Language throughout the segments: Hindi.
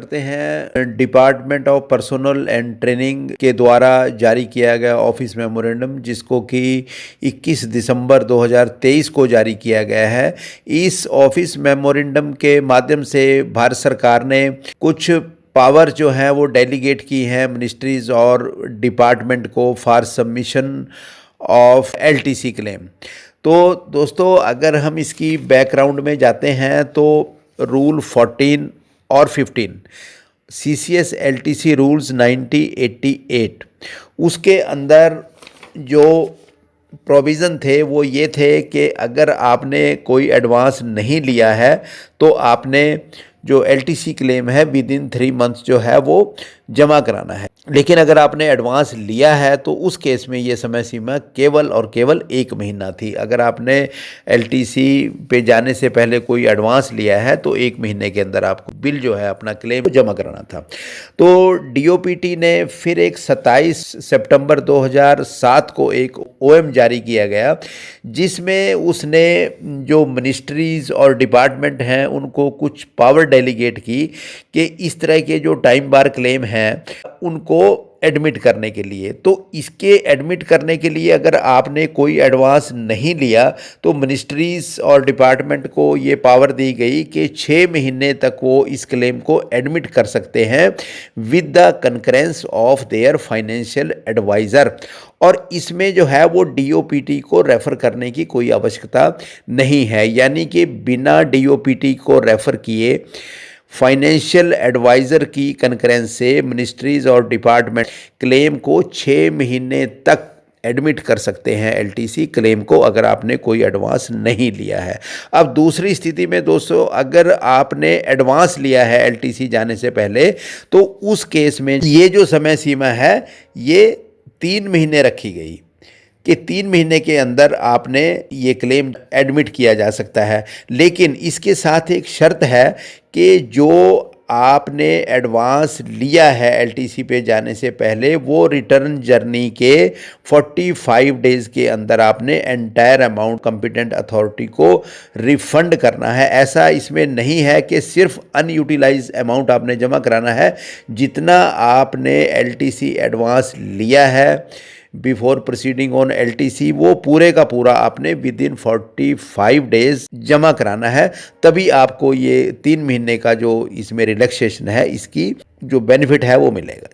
करते हैं department of personal and training के द्वारा जारी किया गया ऑफिस मेमोरेंडम, जिसको कि 21 दिसंबर 2023 को जारी किया गया है। इस ऑफिस मेमोरेंडम के माध्यम से भारत सरकार ने कुछ पावर जो है वो डेलीगेट की हैं मिनिस्ट्रीज और डिपार्टमेंट को for submission of LTC claim. तो दोस्तों, अगर हम इसकी बैकग्राउंड में जाते हैं तो रूल 14 और 15 सीसीएस एलटीसी रूल्स 1988, उसके अंदर जो प्रोविज़न थे वो ये थे कि अगर आपने कोई एडवांस नहीं लिया है तो आपने जो एलटीसी क्लेम है विद इन 3 मंथ्स जो है वो जमा कराना है। लेकिन अगर आपने एडवांस लिया है तो उस केस में ये समय सीमा केवल और केवल 1 महीना थी। अगर आपने एलटीसी पे जाने से पहले कोई एडवांस लिया है तो 1 महीने के अंदर आपको बिल जो है अपना क्लेम जमा कराना था। तो डीओपीटी ने फिर एक 27 सितंबर 2007 को एक ओएम जारी किया गया, जिसमें उसने जो मिनिस्ट्रीज और डिपार्टमेंट हैं उनको कुछ पावर डेलीगेट की कि इस तरह के जो टाइम बार क्लेम हैं उनको एडमिट करने के लिए। तो इसके एडमिट करने के लिए अगर आपने कोई एडवांस नहीं लिया तो मिनिस्ट्रीज और डिपार्टमेंट को ये पावर दी गई कि 6 महीने तक वो इस क्लेम को एडमिट कर सकते हैं with the concurrence of their financial advisor. और इसमें जो है वो डीओपीटी को रेफ़र करने की कोई आवश्यकता नहीं है, यानी कि बिना डीओपीटी को रेफ़र किए फाइनेंशियल एडवाइज़र की कंकरेंस से मिनिस्ट्रीज़ और डिपार्टमेंट क्लेम को 6 महीने तक एडमिट कर सकते हैं एलटीसी क्लेम को, अगर आपने कोई एडवांस नहीं लिया है। अब दूसरी स्थिति में दोस्तों, अगर आपने एडवांस लिया है एलटीसी जाने से पहले तो उस केस में ये जो समय सीमा है ये 3 महीने रखी गई कि 3 महीने के अंदर आपने ये क्लेम एडमिट किया जा सकता है। लेकिन इसके साथ एक शर्त है कि जो आपने एडवांस लिया है एलटीसी पे जाने से पहले वो रिटर्न जर्नी के 45 डेज़ के अंदर आपने एंटायर अमाउंट कॉम्पिटेंट अथॉरिटी को रिफ़ंड करना है। ऐसा इसमें नहीं है कि सिर्फ अनयूटिलाइज अमाउंट आपने जमा कराना है। जितना आपने एलटीसी एडवांस लिया है बिफोर प्रोसीडिंग ऑन एलटीसी वो पूरे का पूरा आपने विद इन 45 डेज़ जमा कराना है, तभी आपको ये 3 महीने का जो इसमें रिलैक्सेशन है इसकी जो बेनिफिट है वो मिलेगा।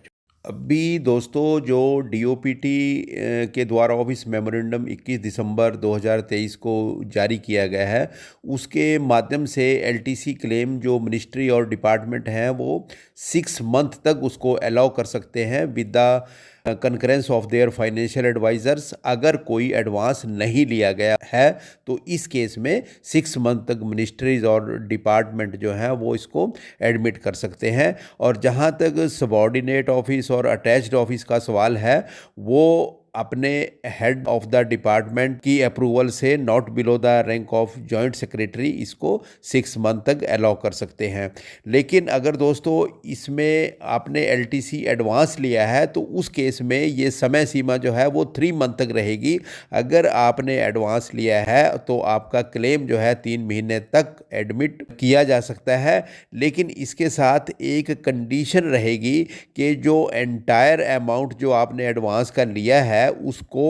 अभी दोस्तों, जो डीओपीटी के द्वारा ऑफिस मेमोरेंडम 21 दिसंबर 2023 को जारी किया गया है, उसके माध्यम से एलटीसी क्लेम जो मिनिस्ट्री और डिपार्टमेंट हैं वो 6 मंथ तक उसको अलाउ कर सकते हैं with the concurrence of their financial advisers. अगर कोई एडवांस नहीं लिया गया है तो इस केस में 6 मंथ तक मिनिस्ट्रीज और डिपार्टमेंट जो हैं वो इसको एडमिट कर सकते हैं। और जहां तक सबऑर्डिनेट ऑफिस और अटैच्ड ऑफिस का सवाल है, वो अपने हेड ऑफ द डिपार्टमेंट की अप्रूवल से not below the rank of joint secretary इसको 6 मंथ तक अलाउ कर सकते हैं। लेकिन अगर दोस्तों इसमें आपने एलटीसी एडवांस लिया है तो उस केस में ये समय सीमा जो है वो 3 मंथ तक रहेगी। अगर आपने एडवांस लिया है तो आपका क्लेम जो है 3 महीने तक एडमिट किया जा सकता है। लेकिन इसके साथ एक कंडीशन रहेगी कि जो एंटायर अमाउंट जो आपने एडवांस का लिया है उसको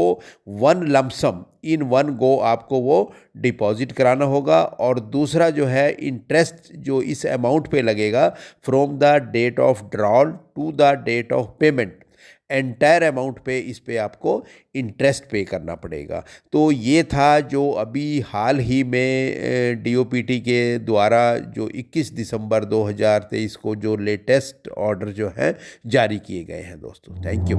1 लमसम इन 1 गो आपको वो डिपॉजिट कराना होगा। और दूसरा जो है इंटरेस्ट जो इस अमाउंट पे लगेगा from the date of drawl to the date of payment, entire amount पे इस पे आपको इंटरेस्ट पे करना पड़ेगा। तो ये था जो अभी हाल ही में डीओपीटी के द्वारा जो 21 दिसंबर 2023 को जो लेटेस्ट ऑर्डर जो है जारी किए गए हैं दोस्तों। Thank you.